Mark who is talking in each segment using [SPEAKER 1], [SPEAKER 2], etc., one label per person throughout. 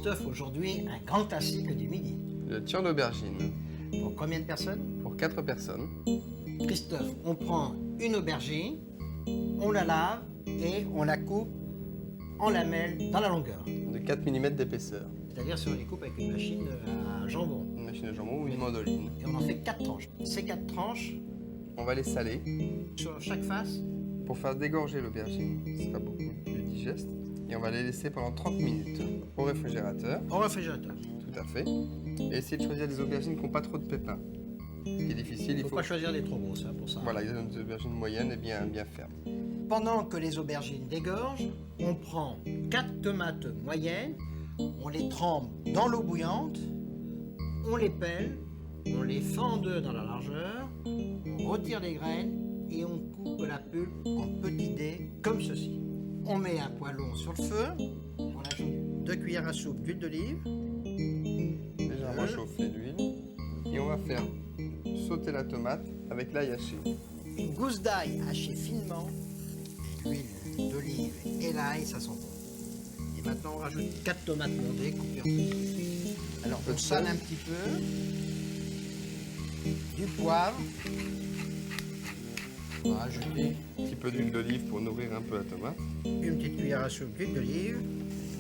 [SPEAKER 1] Christophe, aujourd'hui, un grand classique du midi.
[SPEAKER 2] Le tire d'aubergine.
[SPEAKER 1] Pour combien de personnes?
[SPEAKER 2] Pour 4 personnes.
[SPEAKER 1] Christophe, on prend une aubergine, on la lave et on la coupe en lamelles dans la longueur.
[SPEAKER 2] De 4 mm d'épaisseur.
[SPEAKER 1] C'est-à-dire si on les coupe avec une machine à jambon.
[SPEAKER 2] Une machine à jambon ou une mandoline.
[SPEAKER 1] Et on en fait 4 tranches. Ces 4 tranches,
[SPEAKER 2] On va les saler
[SPEAKER 1] sur chaque face,
[SPEAKER 2] pour faire dégorger l'aubergine. Ce sera beaucoup plus digeste. Et on va les laisser pendant 30 minutes au réfrigérateur.
[SPEAKER 1] au réfrigérateur.
[SPEAKER 2] Tout à fait. Et essayer de choisir des aubergines qui n'ont pas trop de pépins. Ce qui est difficile,
[SPEAKER 1] Il ne faut pas choisir des trop grosses pour ça.
[SPEAKER 2] Voilà, il y a des aubergines moyennes et bien fermes.
[SPEAKER 1] Pendant que les aubergines dégorgent, on prend 4 tomates moyennes, on les trempe dans l'eau bouillante, on les pèle, on les fend en deux dans la largeur, on retire les graines et on coupe la pulpe en petits dés comme ceci. On met un poêlon sur le feu, on ajoute 2 cuillères à soupe d'huile d'olive,
[SPEAKER 2] Légèrement chauffer l'huile. Et on va faire sauter la tomate avec l'ail haché.
[SPEAKER 1] une gousse d'ail hachée finement, l'huile d'olive et l'ail, ça sent bon. Et maintenant on rajoute 4 tomates mondées coupées en petits. Alors on sale un petit peu, du poivre, on va rajouter
[SPEAKER 2] Un petit peu d'huile d'olive pour nourrir un peu la tomate.
[SPEAKER 1] une petite cuillère à soupe d'huile d'olive.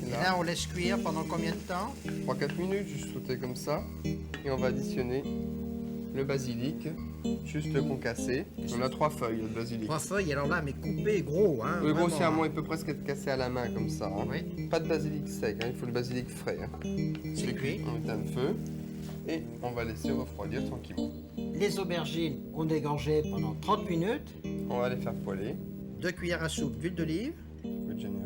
[SPEAKER 1] Et là on laisse cuire pendant combien de temps?
[SPEAKER 2] 3-4 minutes, juste sauter comme ça. Et on va additionner le basilic, juste concassé. On a 3 feuilles de basilic.
[SPEAKER 1] 3 feuilles, alors là mais coupées gros. Hein,
[SPEAKER 2] Oui,
[SPEAKER 1] vraiment,
[SPEAKER 2] grossièrement, il peut presque être cassé à la main comme ça. Hein.
[SPEAKER 1] Oui.
[SPEAKER 2] Pas de basilic sec, hein, il faut le basilic frais. Hein.
[SPEAKER 1] C'est cuit.
[SPEAKER 2] On éteint le feu et on va laisser refroidir tranquillement.
[SPEAKER 1] Les aubergines ont dégorgé pendant 30 minutes.
[SPEAKER 2] On va les faire poêler.
[SPEAKER 1] 2 cuillères à soupe d'huile d'olive.
[SPEAKER 2] Peu de généreux.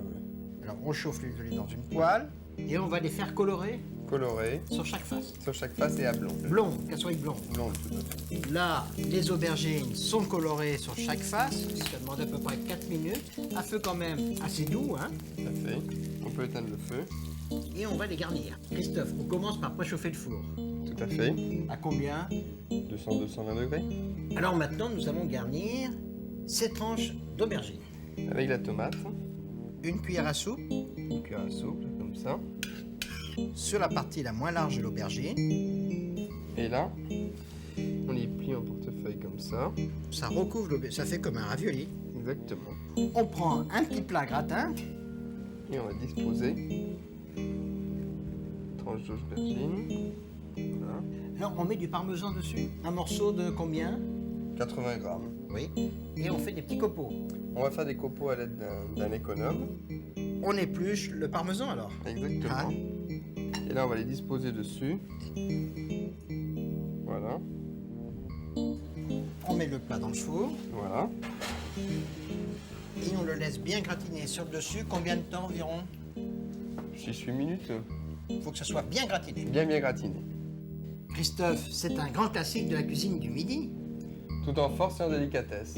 [SPEAKER 1] Alors on chauffe l'huile d'olive dans une poêle et on va les faire colorer
[SPEAKER 2] Coloré
[SPEAKER 1] sur chaque face.
[SPEAKER 2] sur chaque face et à blond.
[SPEAKER 1] Blonde, qu'elles soient blondes.
[SPEAKER 2] Blond, tout à fait.
[SPEAKER 1] Là, les aubergines sont colorées sur chaque face. Ça demande à peu près 4 minutes. À feu quand même assez doux, hein.
[SPEAKER 2] Tout à fait. On peut éteindre le feu.
[SPEAKER 1] Et on va les garnir. Christophe, on commence par préchauffer le four.
[SPEAKER 2] Tout à fait.
[SPEAKER 1] À combien?
[SPEAKER 2] 200-220 degrés.
[SPEAKER 1] Alors maintenant, nous allons garnir ces tranches d'aubergines.
[SPEAKER 2] Avec la tomate.
[SPEAKER 1] Une cuillère à soupe
[SPEAKER 2] Une cuillère à soupe, comme ça.
[SPEAKER 1] sur la partie la moins large de l'aubergine.
[SPEAKER 2] Et là, on les plie en portefeuille comme ça.
[SPEAKER 1] Ça recouvre l'aubergine, ça fait comme un ravioli.
[SPEAKER 2] Exactement.
[SPEAKER 1] On prend un petit plat gratin.
[SPEAKER 2] Et on va disposer tranche d'aubergine. Voilà.
[SPEAKER 1] Alors on met du parmesan dessus. Un morceau de combien?
[SPEAKER 2] 80 grammes.
[SPEAKER 1] Oui. Et on fait des petits copeaux.
[SPEAKER 2] On va faire des copeaux à l'aide d'un économe.
[SPEAKER 1] On épluche le parmesan alors.
[SPEAKER 2] Exactement.
[SPEAKER 1] Ah.
[SPEAKER 2] Et là, on va les disposer dessus. Voilà.
[SPEAKER 1] On met le plat dans le four
[SPEAKER 2] Voilà.
[SPEAKER 1] et on le laisse bien gratiner sur le dessus. Combien de temps environ?
[SPEAKER 2] 6-8 minutes.
[SPEAKER 1] Il faut que ça soit bien gratiné.
[SPEAKER 2] Bien gratiné.
[SPEAKER 1] Christophe, c'est un grand classique de la cuisine du midi.
[SPEAKER 2] Tout en force et en délicatesse.